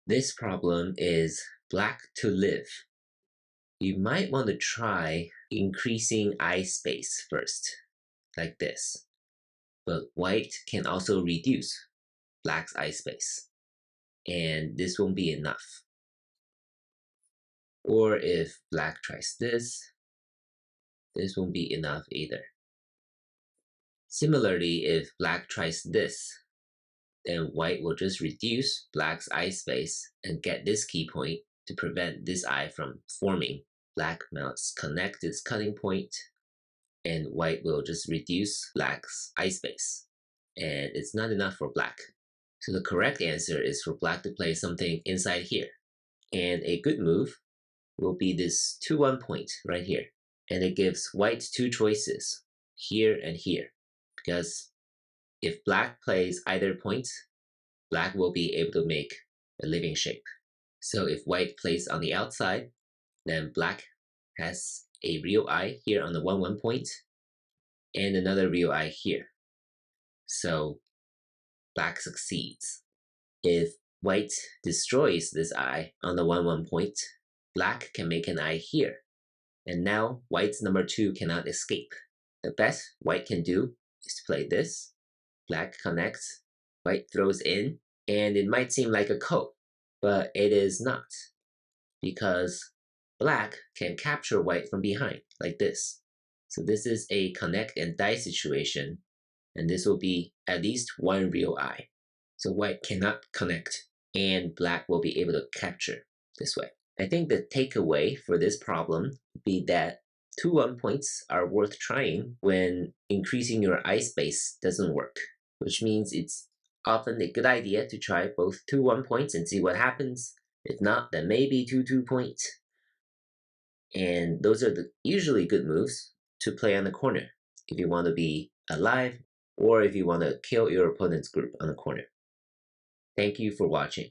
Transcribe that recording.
This problem is black to live. You might want to try increasing eye space first, like this. But white can also reduce black's eye space, and this won't be enough. Or if black tries this won't be enough either. Similarly, if black tries this, then white will just reduce black's eye space and get this key point to prevent this eye from forming. Black must connect its cutting point, and white will just reduce black's eye space. And it's not enough for black. So the correct answer is for black to place something inside here. And a good move will be this 2-1 point right here. And it gives white two choices, here and here. Because if black plays either point, black will be able to make a living shape. So if white plays on the outside, then black has a real eye here on the 1-1 point, and another real eye here. So black succeeds. If white destroys this eye on the 1-1 point, black can make an eye here. And now white's number 2 cannot escape. The best white can do is to play this. Black connects, white throws in, and it might seem like a ko, but it is not, because black can capture white from behind, like this. So this is a connect and die situation, and this will be at least one real eye. So white cannot connect, and black will be able to capture this way. I think the takeaway for this problem would be that 2-1 points are worth trying when increasing your eye space doesn't work, which means it's often a good idea to try both 2-1 points and see what happens. If not, then maybe 2-2 points. And those are the usually good moves to play on the corner if you want to be alive or if you want to kill your opponent's group on the corner. Thank you for watching.